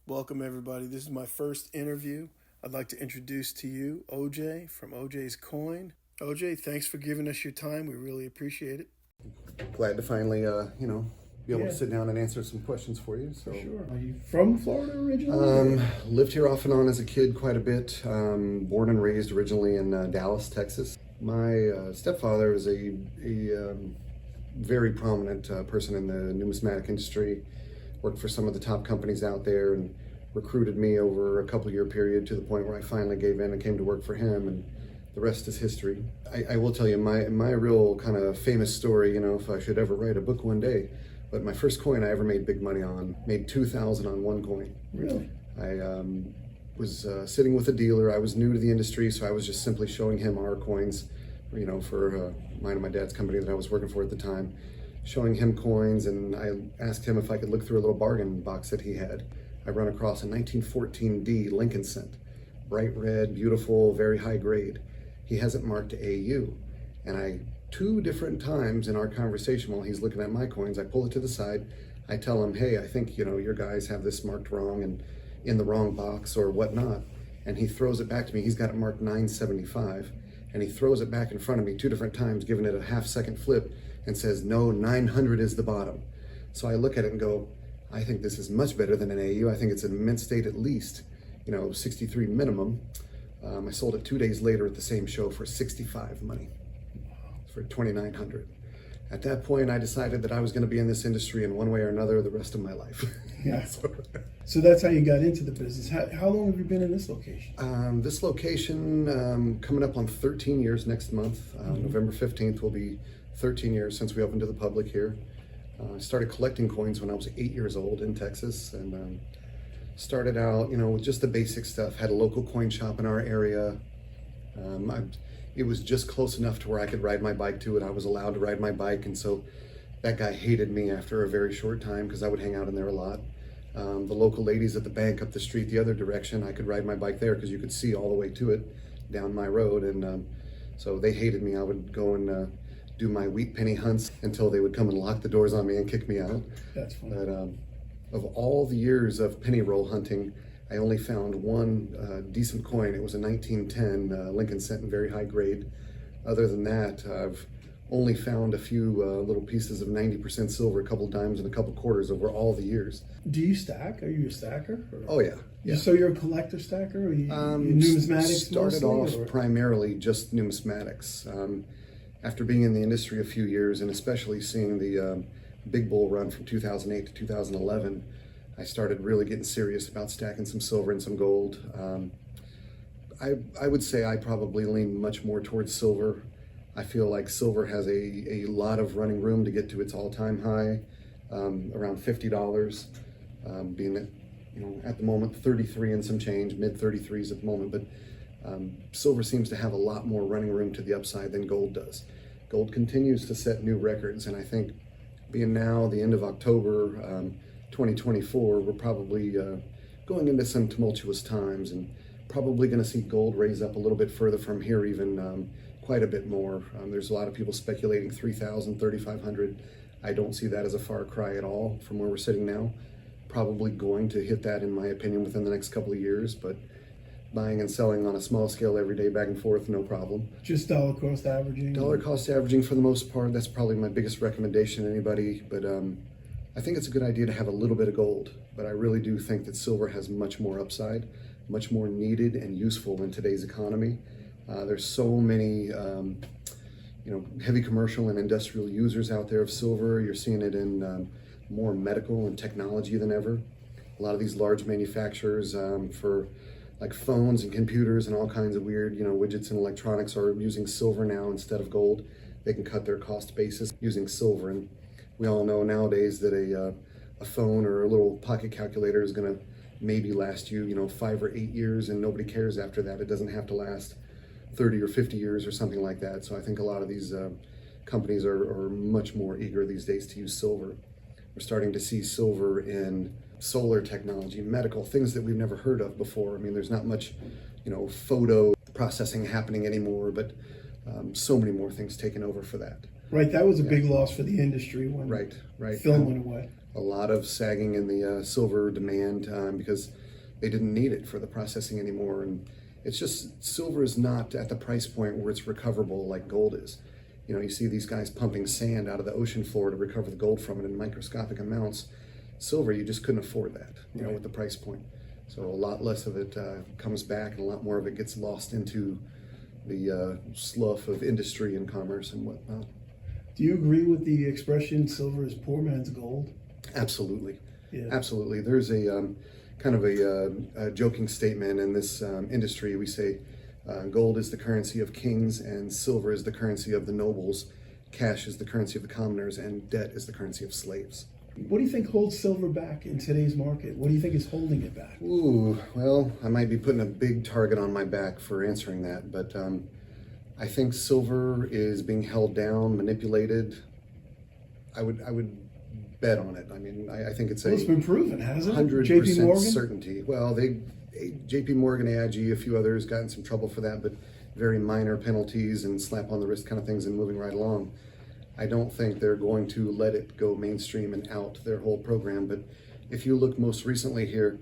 Welcome, everybody. This is my first interview. I'd like to introduce to you OJ from OJ's Coin. OJ, thanks for giving us your time. We really appreciate it. Glad to finally, be able to sit down and answer some questions for you. So, Sure. Are you from Florida originally? Lived here off and on as a kid quite a bit. Born and raised originally in Dallas, Texas. My stepfather is a very prominent person in the numismatic industry. Worked for some of the top companies out there and recruited me over a couple-year period to the point where I finally gave in and came to work for him, and the rest is history. I will tell you my real kind of famous story, if I should ever write a book one day, but my first coin I ever made big money on, made $2,000 on one coin. Really? I was sitting with a dealer. I was new to the industry, so I was just simply showing him our coins, for mine and my dad's company that I was working for at the time. Showing him coins, and I asked him if I could look through a little bargain box that he had. I run across a 1914 D Lincoln cent, bright red, beautiful, very high grade. He has it marked AU, and two different times in our conversation while he's looking at my coins, I pull it to the side. I tell him, hey, I think your guys have this marked wrong and in the wrong box or whatnot, and he throws it back to me. He's got it marked 975, and he throws it back in front of me two different times, giving it a half-second flip, and says, no, 900 is the bottom. So I look at it and go, I think this is much better than an AU. I think it's in mint state at least, 63 minimum. I sold it 2 days later at the same show for 65 money, for 2,900. At that point, I decided that I was going to be in this industry in one way or another the rest of my life. Yeah. So that's how you got into the business. How long have you been in this location? This location, coming up on 13 years next month. November 15th will be 13 years since we opened to the public here. I started collecting coins when I was 8 years old in Texas, and started out, with just the basic stuff. Had a local coin shop in our area. It was just close enough to where I could ride my bike to it. I was allowed to ride my bike, and so that guy hated me after a very short time because I would hang out in there a lot. The local ladies at the bank up the street the other direction, I could ride my bike there because you could see all the way to it down my road, and so they hated me. I would go and do my wheat penny hunts until they would come and lock the doors on me and kick me out. That's funny. But of all the years of penny roll hunting, I only found one decent coin. It was a 1910 Lincoln cent in very high grade. Other than that, I've only found a few little pieces of 90% silver, a couple dimes, and a couple quarters over all the years. Do you stack? Are you a stacker? Or? Oh yeah. Yeah. So you're a collector stacker, or you numismatics? Started mostly, off primarily just numismatics. After being in the industry a few years, and especially seeing the big bull run from 2008 to 2011, I started really getting serious about stacking some silver and some gold. I would say I probably lean much more towards silver. I feel like silver has a lot of running room to get to its all-time high, around $50, being at the moment 33 and some change, mid 33s at the moment, but silver seems to have a lot more running room to the upside than gold does. Gold continues to set new records, and I think being now the end of October 2024, we're probably going into some tumultuous times, and probably going to see gold raise up a little bit further from here, even quite a bit more. There's a lot of people speculating 3,000, 3,500. I don't see that as a far cry at all from where we're sitting now. Probably going to hit that, in my opinion, within the next couple of years, but buying and selling on a small scale every day, back and forth, no problem. Just dollar cost averaging? Dollar cost averaging for the most part. That's probably my biggest recommendation to anybody, but I think it's a good idea to have a little bit of gold, but I really do think that silver has much more upside, much more needed and useful in today's economy. There's so many heavy commercial and industrial users out there of silver. You're seeing it in more medical and technology than ever. A lot of these large manufacturers for like phones and computers and all kinds of weird, widgets and electronics are using silver now instead of gold. They can cut their cost basis using silver, and we all know nowadays that a phone or a little pocket calculator is going to maybe last you, 5 or 8 years, and nobody cares after that. It doesn't have to last 30 or 50 years or something like that. So I think a lot of these companies are much more eager these days to use silver. We're starting to see silver in solar technology, medical, things that we've never heard of before. I mean, there's not much, photo processing happening anymore, but so many more things taken over for that. Right, that was a big loss for the industry when Right. film went away. a lot of sagging in the silver demand because they didn't need it for the processing anymore. And it's just, silver is not at the price point where it's recoverable like gold is. You know, you see these guys pumping sand out of the ocean floor to recover the gold from it in microscopic amounts. Silver, you just couldn't afford that, you know, with the price point. So a lot less of it comes back, and a lot more of it gets lost into the slough of industry and commerce and whatnot. Do you agree with the expression "silver is poor man's gold"? Absolutely, Yeah. absolutely. There's a kind of a joking statement in this industry. We say gold is the currency of kings, and silver is the currency of the nobles. Cash is the currency of the commoners, and debt is the currency of slaves. What do you think holds silver back in today's market? What do you think is holding it back? Ooh, well, I might be putting a big target on my back for answering that, but I think silver is being held down, manipulated. I would bet on it. I mean, I think it's It's been proven, hasn't it? 100% certainty. Well, JP Morgan, AIG, a few others got in some trouble for that, but very minor penalties and slap on the wrist kind of things and moving right along. I don't think they're going to let it go mainstream and out their whole program. But if you look most recently here,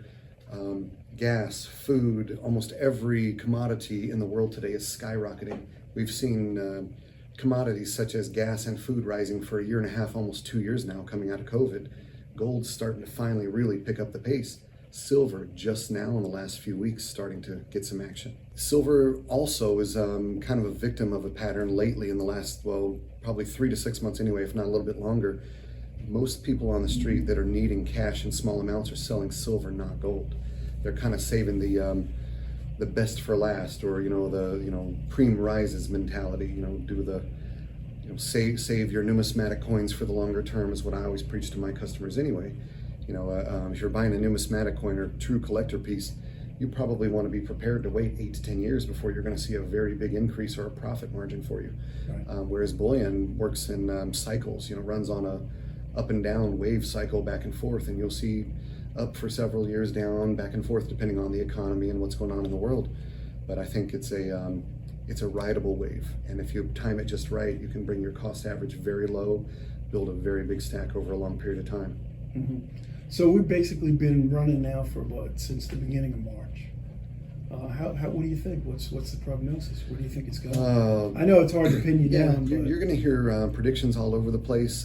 gas, food, almost every commodity in the world today is skyrocketing. We've seen commodities such as gas and food rising for a year and a half, almost 2 years now, coming out of COVID. Gold's starting to finally really pick up the pace. Silver just now in the last few weeks starting to get some action. Silver also is kind of a victim of a pattern lately in the last, well, probably 3 to 6 months anyway, if not a little bit longer. Most people on the street that are needing cash in small amounts are selling silver, not gold. They're kind of saving the best for last, or the cream rises mentality. Do the save your numismatic coins for the longer term is what I always preach to my customers anyway. If you're buying a numismatic coin or true collector piece, you probably want to be prepared to wait 8 to 10 years before you're going to see a very big increase or a profit margin for you. Right. Whereas bullion works in cycles, runs on a up and down wave cycle back and forth, and you'll see up for several years, down, back and forth, depending on the economy and what's going on in the world. But I think it's a rideable wave, and if you time it just right, you can bring your cost average very low, build a very big stack over a long period of time. Mm-hmm. So we've basically been running now for since the beginning of March. What do you think? What's the prognosis? Where do you think it's going? I know it's hard to pin you down. You're going to hear predictions all over the place.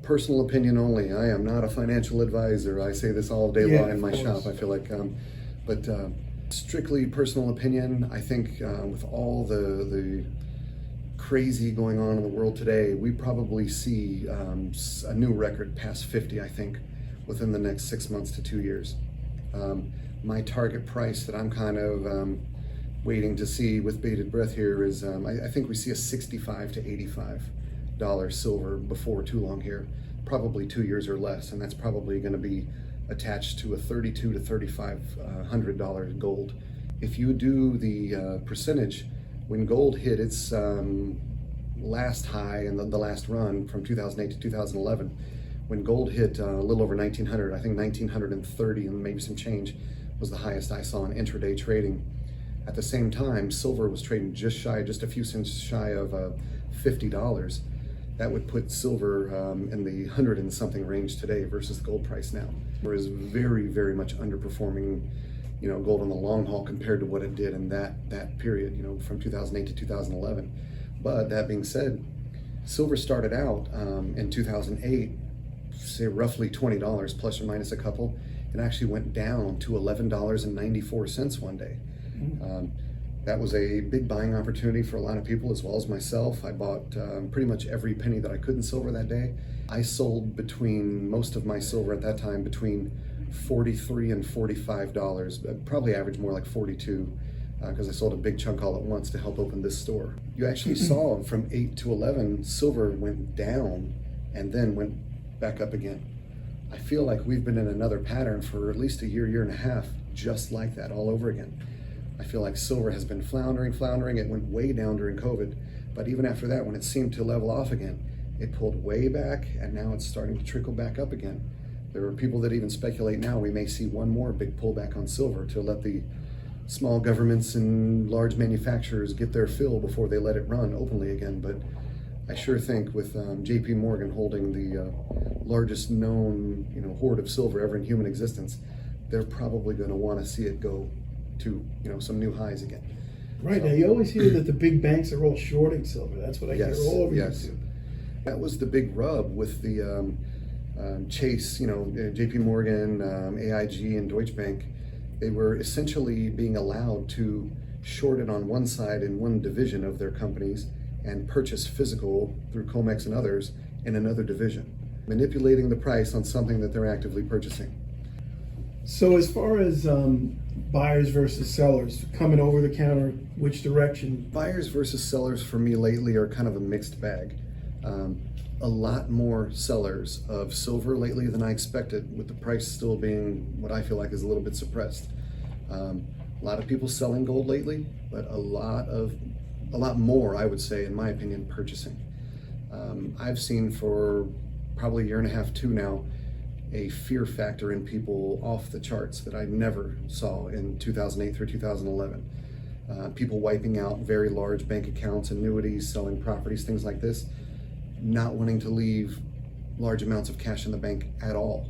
Personal opinion only. I am not a financial advisor. I say this all day long in my shop. I feel like, but strictly personal opinion. I think with all the crazy going on in the world today, we probably see a new record past 50. I think within the next 6 months to 2 years. My target price that I'm kind of waiting to see with bated breath here is I think we see a $65 to $85 silver before too long here, probably 2 years or less, and that's probably going to be attached to a $32 to $3,500 gold. If you do the percentage, when gold hit its last high and the last run from 2008 to 2011, when gold hit a little over 1900, I think 1930 and maybe some change was the highest I saw in intraday trading. At the same time, silver was trading just a few cents shy of $50. That would put silver in the 100 and something range today versus the gold price now. Whereas very, very much underperforming, gold on the long haul compared to what it did in that period, from 2008 to 2011. But that being said, silver started out in 2008, say roughly $20 plus or minus a couple. It actually went down to $11.94 one day. That was a big buying opportunity for a lot of people, as well as myself. I bought pretty much every penny that I could in silver that day. I sold most of my silver at that time between $43 and $45. Probably averaged more like 42 because I sold a big chunk all at once to help open this store. You actually saw from 8 to 11, silver went down and then went back up again. I feel like we've been in another pattern for at least a year and a half, just like that all over again. I feel like silver has been floundering. It went way down during COVID, but even after that, when it seemed to level off again, it pulled way back, and now it's starting to trickle back up again. There are people that even speculate now we may see one more big pullback on silver to let the small governments and large manufacturers get their fill before they let it run openly again. But I sure think with J.P. Morgan holding the largest known hoard of silver ever in human existence, they're probably going to want to see it go to some new highs again. Right. So, now you always hear that the big banks are all shorting silver. That's what I hear all over YouTube. That was the big rub with the Chase, J.P. Morgan, AIG, and Deutsche Bank. They were essentially being allowed to short it on one side in one division of their companies and purchase physical through COMEX and others in another division, manipulating the price on something that they're actively purchasing. So as far as buyers versus sellers coming over the counter, which direction? Buyers versus sellers for me lately are kind of a mixed bag. A lot more sellers of silver lately than I expected, with the price still being what I feel like is a little bit suppressed. A lot of people selling gold lately, but a lot more, I would say, in my opinion, purchasing. I've seen for probably a year and a half, two now, a fear factor in people off the charts that I never saw in 2008 through 2011. People wiping out very large bank accounts, annuities, selling properties, things like this, not wanting to leave large amounts of cash in the bank at all,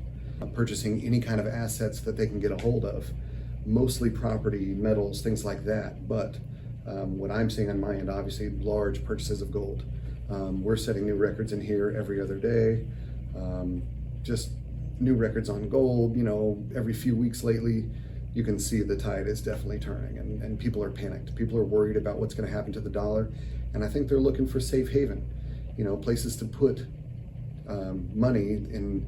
purchasing any kind of assets that they can get a hold of, mostly property, metals, things like that. But what I'm seeing on my end, obviously, large purchases of gold. We're setting new records in here every other day. Just new records on gold, every few weeks lately. You can see the tide is definitely turning, and people are panicked. People are worried about what's going to happen to the dollar, and I think they're looking for safe haven, places to put money in,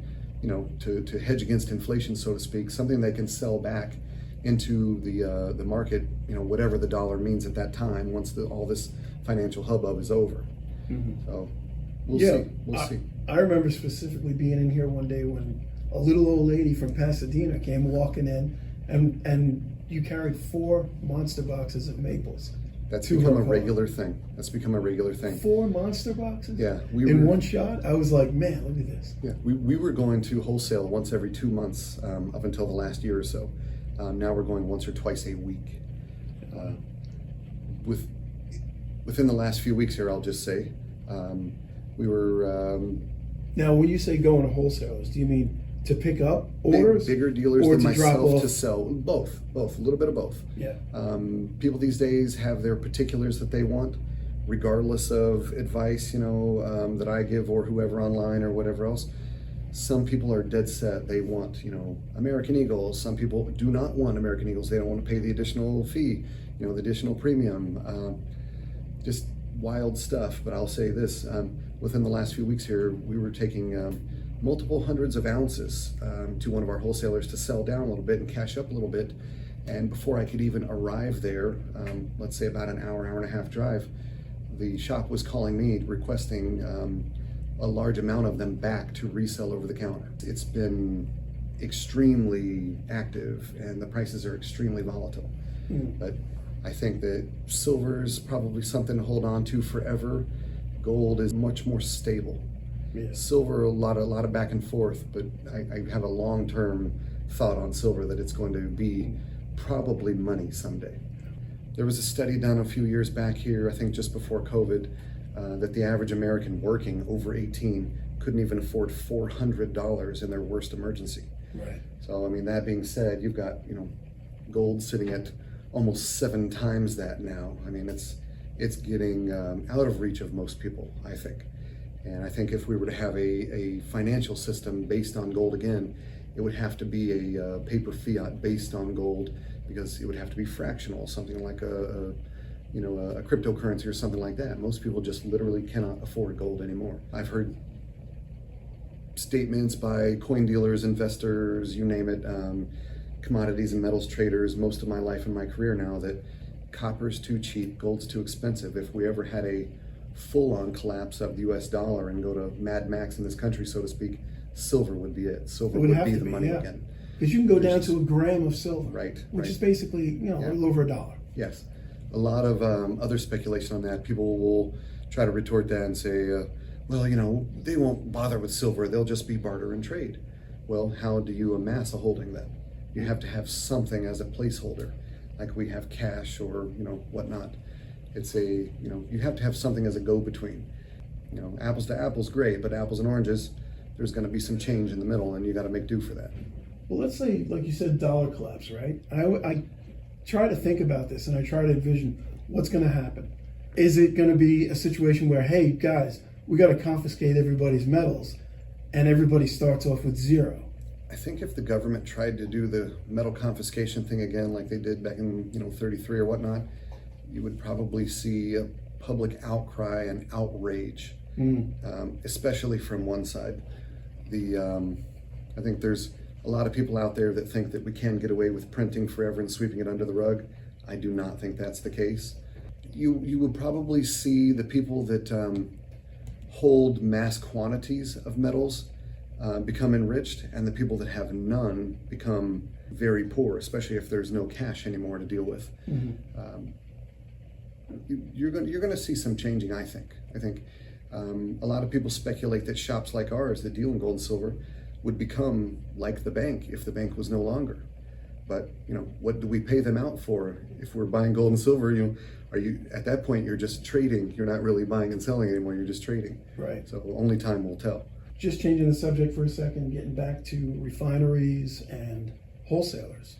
to hedge against inflation, so to speak, something they can sell back into the market, whatever the dollar means at that time, once all this financial hubbub is over. Mm-hmm. So we'll see. I remember specifically being in here one day when a little old lady from Pasadena came walking in, and you carried 4 monster boxes of maples. That's become a regular thing. 4 monster boxes? Yeah. In one shot? I was like, man, look at this. Yeah, we were going to wholesale once every 2 months up until the last year or so. Now we're going once or twice a week. Within the last few weeks here, I'll just say, we were... Now, when you say going to wholesalers, do you mean to pick up orders? Bigger dealers than myself to sell. Both, a little bit of both. Yeah. People these days have their particulars that they want, regardless of advice, that I give or whoever online or whatever else. Some people are dead set. They want, American Eagles. Some people do not want American Eagles. They don't want to pay the additional fee, the additional premium. Just wild stuff. But I'll say this, within the last few weeks here, we were taking multiple hundreds of ounces to one of our wholesalers to sell down a little bit and cash up a little bit. And before I could even arrive there, let's say about an hour and a half drive, the shop was calling me requesting a large amount of them back to resell over the counter. It's been extremely active and the prices are extremely volatile. But I think that silver is probably something to hold on to forever. Gold is much more stable. Yeah. Silver, a lot of back and forth, but I have a long-term thought on silver that it's going to be probably money someday. There was a study done a few years back here, I think just before COVID, that the average American working over 18 couldn't even afford $400 in their worst emergency. Right. So, that being said, you've got, gold sitting at almost 7 times that now. It's getting out of reach of most people, I think. And I think if we were to have a financial system based on gold again, it would have to be a paper fiat based on gold, because it would have to be fractional, something like a cryptocurrency or something like that. Most people just literally cannot afford gold anymore. I've heard statements by coin dealers, investors, you name it, commodities and metals traders, most of my life and my career now, that copper's too cheap, gold's too expensive. If we ever had a full-on collapse of the US dollar and go to Mad Max in this country, so to speak, silver would be it. Silver would be the money again. Because you can go down to a gram of silver, which is basically, a little over $1. Yes. A lot of other speculation on that. People will try to retort that and say, well, they won't bother with silver. They'll just be barter and trade. Well, how do you amass a holding then? You have to have something as a placeholder, like we have cash or, whatnot. It's you have to have something as a go-between. apples to apples, great, but apples and oranges, there's going to be some change in the middle, and you got to make do for that. Well, let's say, like you said, dollar collapse, right? I try to think about this, and I try to envision what's going to happen. Is it going to be a situation where, hey, guys, we got to confiscate everybody's metals, and everybody starts off with zero? I think if the government tried to do the metal confiscation thing again, like they did back in 33 or whatnot, you would probably see a public outcry and outrage, especially from one side. I think there's a lot of people out there that think that we can get away with printing forever and sweeping it under the rug. I do not think that's the case. You will probably see the people that hold mass quantities of metals become enriched, and the people that have none become very poor, especially if there's no cash anymore to deal with. You're going to see some changing, I think. A lot of people speculate that shops like ours that deal in gold and silver would become like the bank if the bank was no longer. But what do we pay them out for if we're buying gold and silver? Are you at that point you're just trading? You're not really buying and selling anymore. You're just trading. Right. So only time will tell. Just changing the subject for a second, getting back to refineries and wholesalers.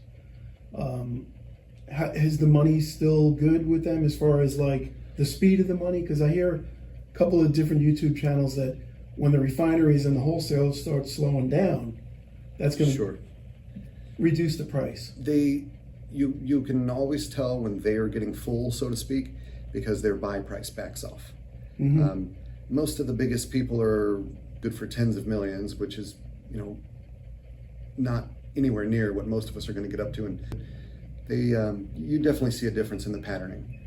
Is the money still good with them as far as like the speed of the money? Because I hear a couple of different YouTube channels that when the refineries and the wholesalers start slowing down, that's going to reduce the price. You can always tell when they are getting full, so to speak, because their buy price backs off. Most of the biggest people are good for tens of millions, which is not anywhere near what most of us are going to get up to. And you definitely see a difference in the patterning.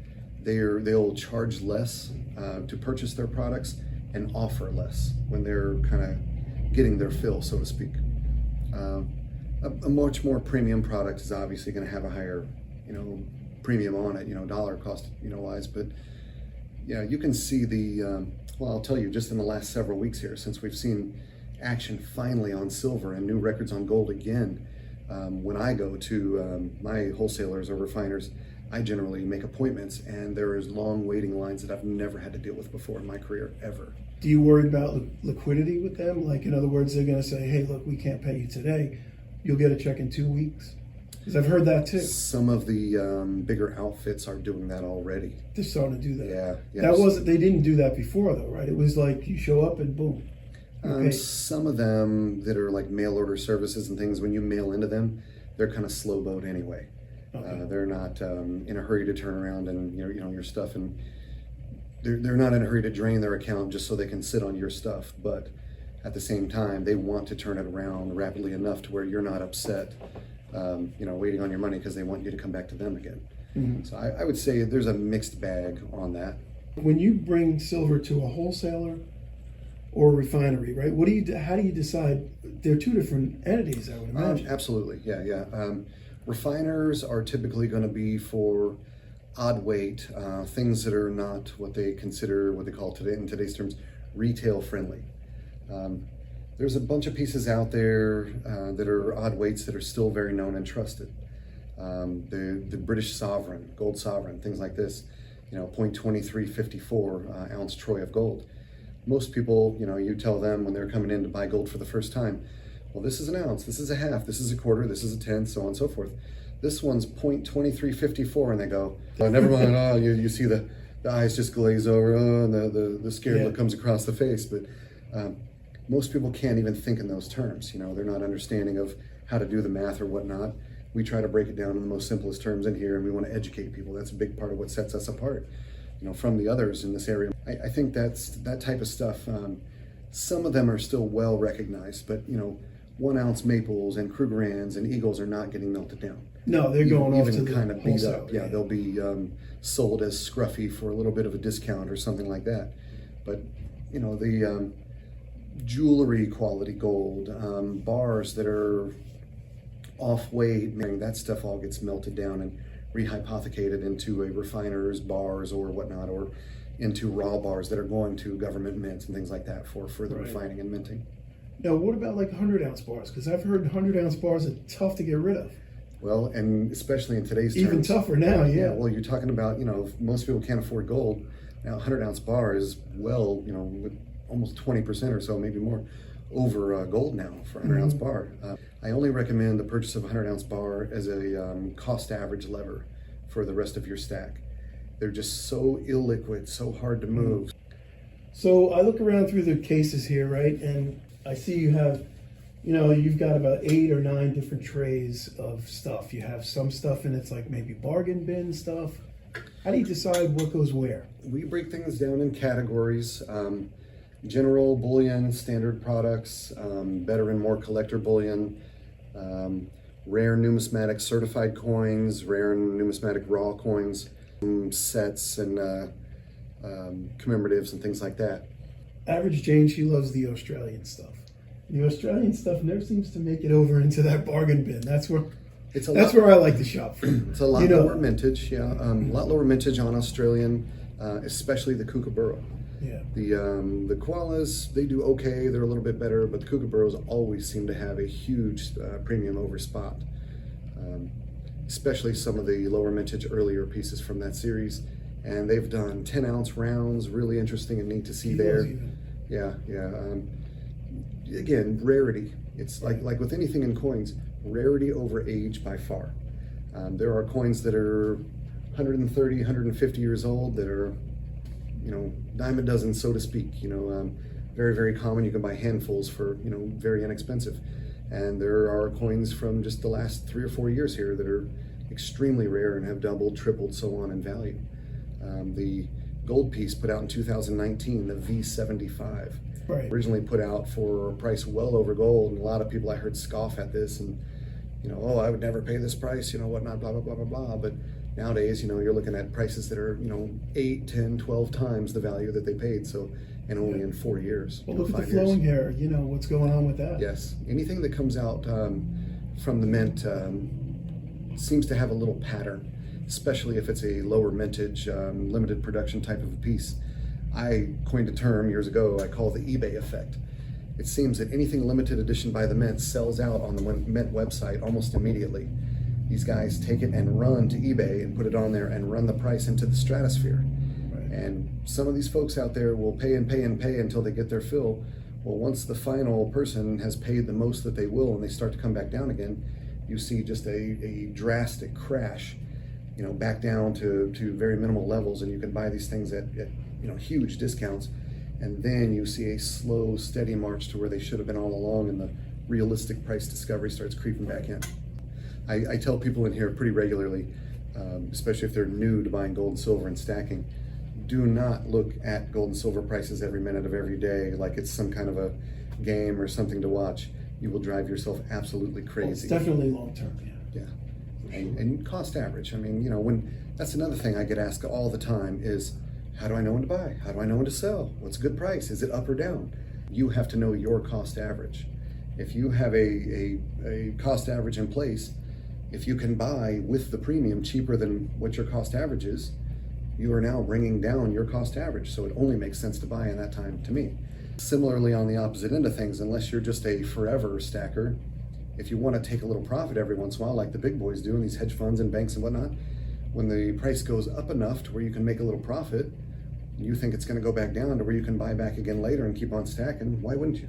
They'll charge less to purchase their products and offer less when they're kind of getting their fill, so to speak. A much more premium product is obviously going to have a higher, premium on it, dollar cost, wise. But yeah, you can see well, I'll tell you, just in the last several weeks here, since we've seen action finally on silver and new records on gold again. When I go to my wholesalers or refiners, I generally make appointments, and there is long waiting lines that I've never had to deal with before in my career, ever. Do you worry about liquidity with them? Like, in other words, they're going to say, hey, look, we can't pay you today. You'll get a check in 2 weeks? Because I've heard that too. Some of the bigger outfits are doing that already. They're starting to do that. Yeah. Yes. They didn't do that before, though, right? It was like you show up and boom. Some of them that are like mail order services and things, when you mail into them, they're kind of slow boat anyway. Okay. They're not in a hurry to turn around and your stuff, and they're not in a hurry to drain their account just so they can sit on your stuff. But at the same time, they want to turn it around rapidly enough to where you're not upset, waiting on your money because they want you to come back to them again. So I would say there's a mixed bag on that. When you bring silver to a wholesaler or a refinery, right? How do you decide? They're two different entities, I would imagine. Absolutely, yeah. Refiners are typically going to be for odd weight, things that are not what they call today, in today's terms, retail friendly. There's a bunch of pieces out there that are odd weights that are still very known and trusted. The British sovereign, gold sovereign, things like this, 0.2354 ounce troy of gold. Most people, you tell them when they're coming in to buy gold for the first time, well, this is an ounce, this is a half, this is a quarter, this is a tenth, so on and so forth. This one's 0.2354, and they go, oh, never mind. You see the eyes just glaze over, and the scared look comes across the face. But most people can't even think in those terms. They're not understanding of how to do the math or whatnot. We try to break it down in the most simplest terms in here, and we want to educate people. That's a big part of what sets us apart, from the others in this area. I think that type of stuff. Some of them are still well recognized, but 1 ounce maples and Krugerrands and Eagles are not getting melted down. No, they're going off to the kind of beat up. Yeah, right? They'll be sold as scruffy for a little bit of a discount or something like that. But the jewelry quality gold, bars that are off weight, that stuff all gets melted down and rehypothecated into a refiner's bars or whatnot, or into raw bars that are going to government mints and things like that for further refining and minting. Now, what about like 100-ounce bars? Because I've heard 100-ounce bars are tough to get rid of. Well, and especially in today's terms. Even tougher now, yeah. Well, you're talking about, if most people can't afford gold, Now, a 100-ounce bar is well, with almost 20% or so, maybe more, over gold now for a 100-ounce bar. I only recommend the purchase of a 100-ounce bar as a cost average lever for the rest of your stack. They're just so illiquid, so hard to move. So I look around through the cases here, right, and I see you have, you've got about 8 or 9 different trays of stuff. You have some stuff and it's like maybe bargain bin stuff. How do you decide what goes where? We break things down in categories. General bullion, standard products, better and more collector bullion, rare numismatic certified coins, rare and numismatic raw coins, sets and commemoratives and things like that. Average Jane, she loves the Australian stuff. The Australian stuff never seems to make it over into that bargain bin. That's where I like to shop from. It's a lot lower mintage, yeah. A lot lower mintage on Australian, especially the Kookaburra. Yeah. The koalas, they do okay. They're a little bit better, but the Kookaburras always seem to have a huge premium over spot. Especially some of the lower mintage earlier pieces from that series. And they've done 10-ounce rounds, really interesting and neat to see there. Yeah. Again, rarity. It's like with anything in coins, rarity over age by far. There are coins that are 130, 150 years old that are, dime a dozen, so to speak. Very, very common. You can buy handfuls for, very inexpensive. And there are coins from just the last 3 or 4 years here that are extremely rare and have doubled, tripled, so on in value. The gold piece put out in 2019, the V75, originally put out for a price well over gold, and a lot of people I heard scoff at this and, oh, I would never pay this price, whatnot, blah, blah, blah, blah, blah. But nowadays, you're looking at prices that are, 8, 10, 12 times the value that they paid, so, and only in 4 years. Well, look at the flowing hair, what's going on with that? Yes, anything that comes out from the mint seems to have a little pattern, especially if it's a lower mintage, limited production type of a piece. I coined a term years ago I call the eBay effect. It seems that anything limited edition by the mint sells out on the mint website almost immediately. These guys take it and run to eBay and put it on there and run the price into the stratosphere. And some of these folks out there will pay and pay and pay until they get their fill. Well, once the final person has paid the most that they will and they start to come back down again, you see just a drastic crash, back down to very minimal levels, and you can buy these things at huge discounts, and then you see a slow, steady march to where they should have been all along, and the realistic price discovery starts creeping back in. I tell people in here pretty regularly, especially if they're new to buying gold and silver and stacking, do not look at gold and silver prices every minute of every day like it's some kind of a game or something to watch. You will drive yourself absolutely crazy. Well, it's definitely long term, yeah. And cost average. That's another thing I get asked all the time is, how do I know when to buy? How do I know when to sell? What's a good price? Is it up or down? You have to know your cost average. If you have a cost average in place, if you can buy with the premium cheaper than what your cost average is, you are now bringing down your cost average. So it only makes sense to buy in that time to me. Similarly, on the opposite end of things, unless you're just a forever stacker, if you want to take a little profit every once in a while, like the big boys do in these hedge funds and banks and whatnot, when the price goes up enough to where you can make a little profit, you think it's going to go back down to where you can buy back again later and keep on stacking, why wouldn't you?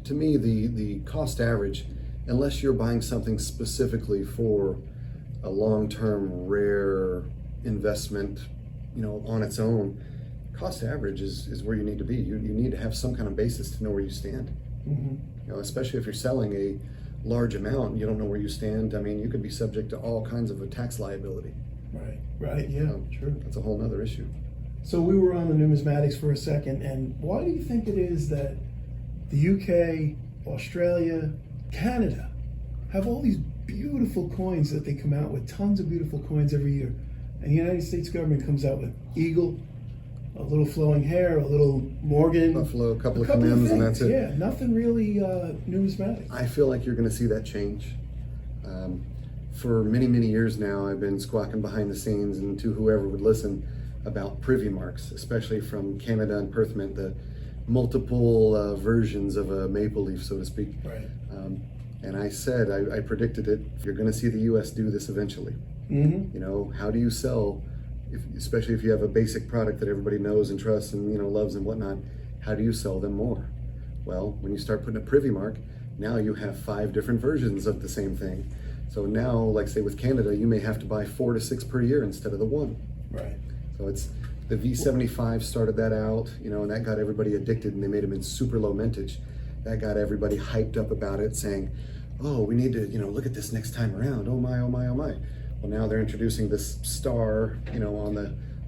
To me, the cost average, unless you're buying something specifically for a long-term rare investment, on its own, cost average is where you need to be. You need to have some kind of basis to know where you stand. Especially if you're selling a large amount and you don't know where you stand. You could be subject to all kinds of a tax liability. Right, yeah, true. That's a whole other issue. So we were on the numismatics for a second, and why do you think it is that the UK, Australia, Canada have all these beautiful coins that they come out with, tons of beautiful coins every year, and the United States government comes out with Eagle, a little flowing hair, a little Morgan, Buffalo, a couple of Commons, and that's it. Yeah, nothing really numismatic. I feel like you're going to see that change. For many, many years now, I've been squawking behind the scenes and to whoever would listen about privy marks, especially from Canada and Perth Mint, the multiple versions of a maple leaf, so to speak. Right. And I said, I predicted it. You're going to see the U.S. do this eventually. How do you sell especially if you have a basic product that everybody knows and trusts and loves and whatnot, how do you sell them more? Well, when you start putting a privy mark, now you have 5 different versions of the same thing. So now, like say with Canada, you may have to buy 4 to 6 per year instead of the 1. Right. So it's the V75 started that out, and that got everybody addicted, and they made them in super low mintage. That got everybody hyped up about it, saying, "Oh, we need to, look at this next time around. Oh my, oh my, oh my." Well, now they're introducing this star, on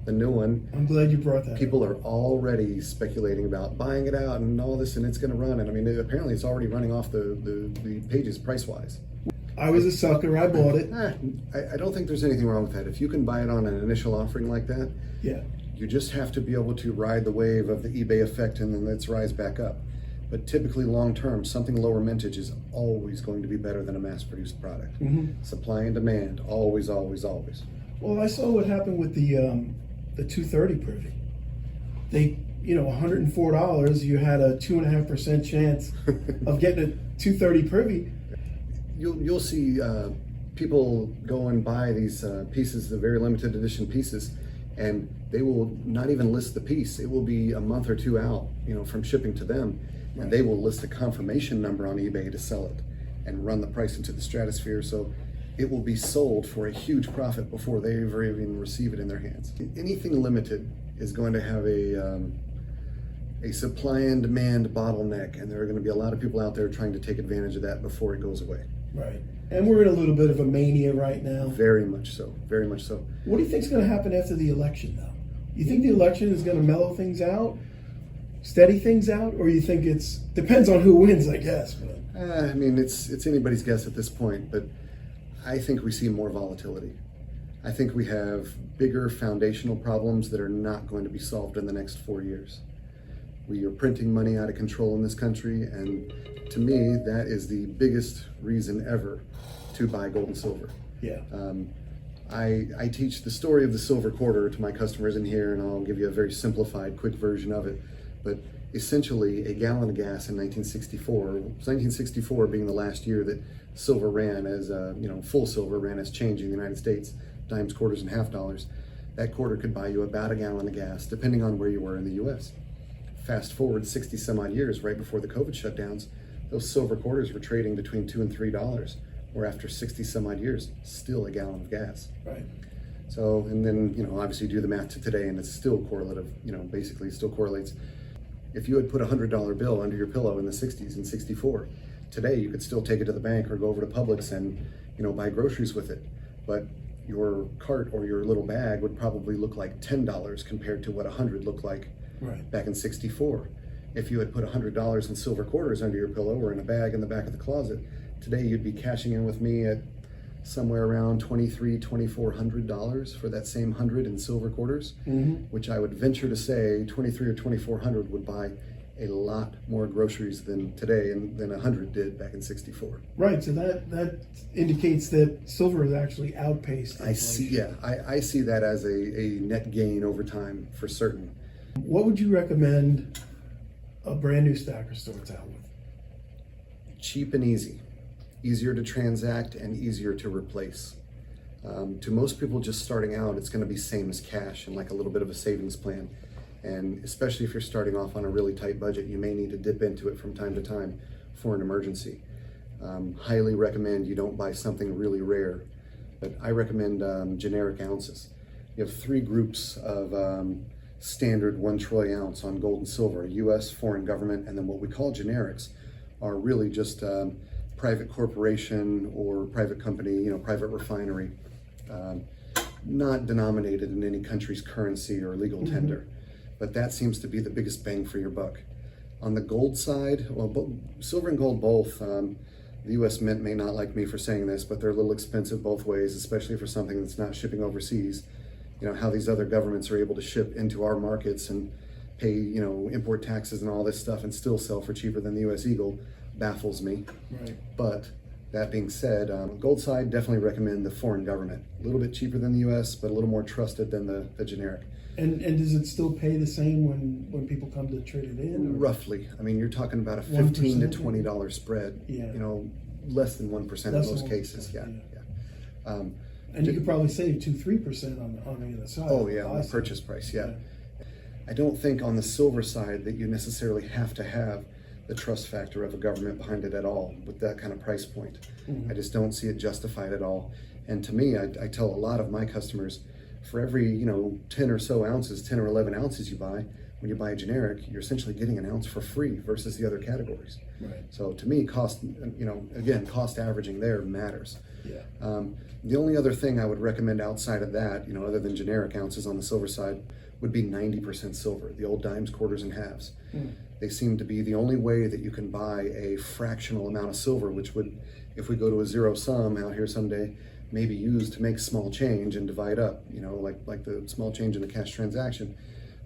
the new one. I'm glad you brought that People up. are already speculating about buying it out and all this, and it's going to run. And I mean, apparently it's already running off the pages price-wise. I was a sucker. I bought it. I don't think there's anything wrong with that. If you can buy it on an initial offering like that, Yeah. you just have to be able to ride the wave of the eBay effect and then let's rise back up. But typically long term, something lower mintage is always going to be better than a mass-produced product. Mm-hmm. Supply and demand, always, always, always. Well, I saw what happened with the 230 privy. They, $104. You had a 2.5% chance of getting a 230 privy. You'll see people go and buy these pieces, the very limited edition pieces, and they will not even list the piece. It will be a month or 2 out, from shipping to them, and they will list a confirmation number on eBay to sell it and run the price into the stratosphere. So it will be sold for a huge profit before they ever even receive it in their hands. Anything limited is going to have a supply and demand bottleneck, and there are going to be a lot of people out there trying to take advantage of that before it goes away. Right. And we're in a little bit of a mania right now. Very much so. Very much so. What do you think is going to happen after the election, though? You think the election is going to mellow things out, steady things out, or you think it's depends on who wins, I guess? But I mean, it's anybody's guess at this point, but I think we see more volatility. I think we have bigger foundational problems that are not going to be solved in the next 4 years. We are printing money out of control in this country, and to me, that is the biggest reason ever to buy gold and silver. yeah. I teach the story of the silver quarter to my customers in here, and I'll give you a very simplified, quick version of it. But essentially, a gallon of gas in 1964 being the last year that silver ran as, full silver ran as change in the United States, dimes, quarters, and half dollars. That quarter could buy you about a gallon of gas, depending on where you were in the U.S. Fast forward 60 some odd years, right before the COVID shutdowns, those silver quarters were trading between $2 and $3, or after 60 some odd years, still a gallon of gas. Right. So, and then, obviously do the math to today, and it's still correlative, basically still correlates. If you had put a $100 bill under your pillow in the 60s in 64, today you could still take it to the bank or go over to Publix and, buy groceries with it. But your cart or your little bag would probably look like $10 compared to what 100 looked like back in 64. If you had put $100 in silver quarters under your pillow or in a bag in the back of the closet, today you'd be cashing in with me at somewhere around $2,400 for that same 100 in silver quarters, which I would venture to say 23 or 2,400 would buy a lot more groceries than today and than 100 did back in 64. Right. So that indicates that silver has actually outpaced inflation. I see that as a net gain over time for certain. What would you recommend a brand new stacker starts out with? Cheap and easy. Easier to transact and easier to replace. To most people just starting out, it's going to be same as cash and like a little bit of a savings plan. And especially if you're starting off on a really tight budget, you may need to dip into it from time to time for an emergency. Highly recommend you don't buy something really rare, but I recommend generic ounces. You have 3 groups of standard 1 troy ounce on gold and silver: U.S., foreign government, and then what we call generics are really just private corporation or private company, private refinery, not denominated in any country's currency or legal tender. But that seems to be the biggest bang for your buck. On the gold side, well, silver and gold both, the U.S. Mint may not like me for saying this, but they're a little expensive both ways, especially for something that's not shipping overseas. How these other governments are able to ship into our markets and pay, import taxes and all this stuff and still sell for cheaper than the U.S. Eagle baffles me. Right. But that being said, gold side, definitely recommend the foreign government. A little bit cheaper than the U.S., but a little more trusted than the generic. And does it still pay the same when people come to trade it in? Or? Roughly. I mean, you're talking about a $15 to $20 spread. Yeah. Less than 1% in most cases. Yeah. And you could probably save 2-3% on the other side. Oh yeah, on the purchase price, yeah. I don't think on the silver side that you necessarily have to have the trust factor of a government behind it at all with that kind of price point. I just don't see it justified at all. And to me, I tell a lot of my customers, for every 10 or so ounces, 10 or 11 ounces you buy, when you buy a generic, you're essentially getting an ounce for free versus the other categories. Right. So to me, cost averaging there matters. Yeah. The only other thing I would recommend outside of that, other than generic ounces on the silver side, would be 90% silver, the old dimes, quarters, and halves. They seem to be the only way that you can buy a fractional amount of silver, which would, if we go to a zero sum out here someday, maybe used to make small change and divide up, like the small change in the cash transaction.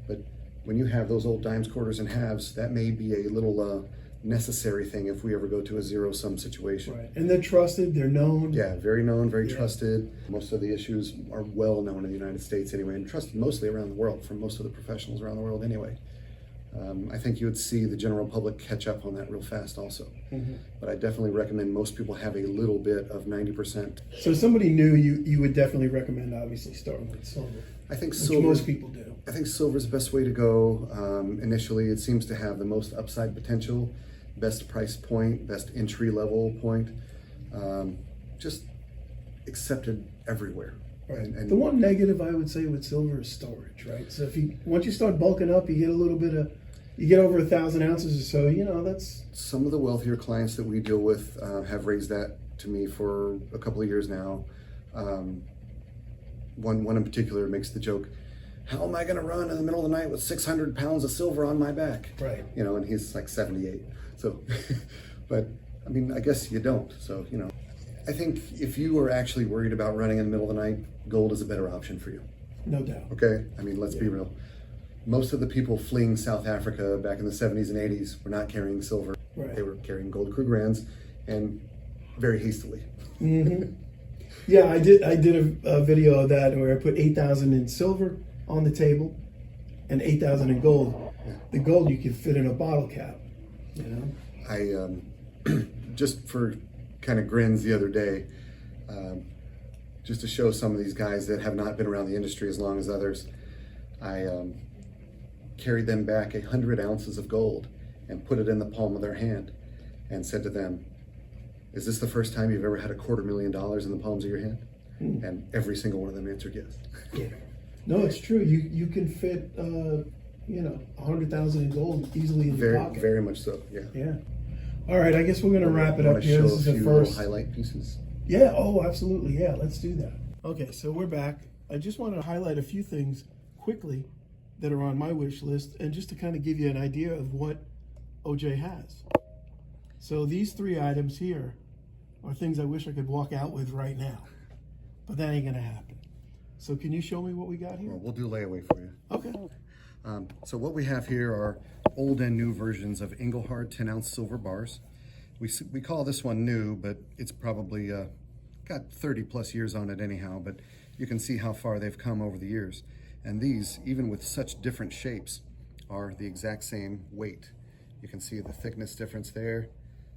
But when you have those old dimes, quarters, and halves, that may be a little necessary thing if we ever go to a zero sum situation. Right. And they're trusted, they're known. Yeah, very known, very trusted. Most of the issues are well known in the United States anyway, and trusted mostly around the world from most of the professionals around the world anyway. I think you would see the general public catch up on that real fast also. But I definitely recommend most people have a little bit of 90%. So somebody new, you would definitely recommend obviously starting with silver. I think Which silver, most people do. I think silver is the best way to go. Initially, it seems to have the most upside potential, best price point, best entry level point, just accepted everywhere. Right. And The one negative I would say with silver is storage, right? So once you start bulking up, you get a little bit of, you get over 1,000 ounces or so, that's... some of the wealthier clients that we deal with have raised that to me for a couple of years now. One in particular makes the joke, how am I going to run in the middle of the night with 600 pounds of silver on my back? Right. And he's like 78. So, but I mean, I guess you don't. So, I think if you are actually worried about running in the middle of the night, gold is a better option for you. No doubt. Okay? I mean, let's be real. Most of the people fleeing South Africa back in the 70s and 80s were not carrying silver. Right. They were carrying gold Krugrands, and very hastily. Yeah, I did a video of that where I put 8,000 in silver on the table and 8,000 in gold. The gold you could fit in a bottle cap, I just for kind of grins the other day, just to show some of these guys that have not been around the industry as long as others, I carried them back 100 ounces of gold and put it in the palm of their hand and said to them, is this the first time you've ever had $250,000 in the palms of your hand? And every single one of them answered yes. Yeah. No, it's true. You can fit 100,000 in gold easily in your pocket. Very much so. Yeah. Yeah. All right. I guess we're gonna wrap it up here. This is the first highlight pieces. Yeah. Oh, absolutely. Yeah. Let's do that. Okay. So we're back. I just want to highlight a few things quickly that are on my wish list, and just to kind of give you an idea of what OJ has. So these 3 items here are things I wish I could walk out with right now, but that ain't gonna happen. So can you show me what we got here? Well, we'll do layaway for you. Okay. So what we have here are old and new versions of Engelhard 10-ounce silver bars. We call this one new, but it's probably got 30 plus years on it anyhow, but you can see how far they've come over the years. And these, even with such different shapes, are the exact same weight. You can see the thickness difference there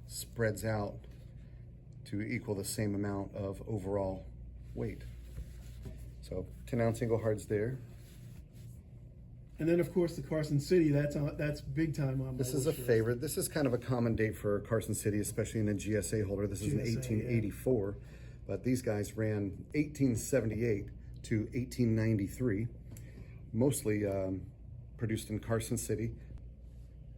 spreads out to equal the same amount of overall weight. So 10-ounce Engelhard's there. And then of course the Carson City, that's big time on my This is a favorite. This is kind of a common date for Carson City, especially in a GSA holder. This is an 1884, but these guys ran 1878 to 1893, mostly produced in Carson City.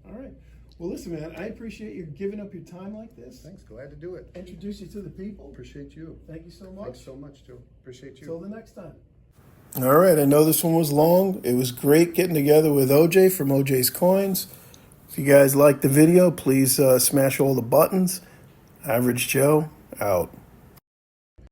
All right. Well, listen, man, I appreciate you giving up your time like this. Thanks, glad to do it. Introduce you to the people. Appreciate you. Thank you so much. Thanks so much, Joe. Appreciate you. Till the next time. All right, I know this one was long. It was great getting together with OJ from OJ's Coins. If you guys liked the video, please smash all the buttons. Average Joe, out.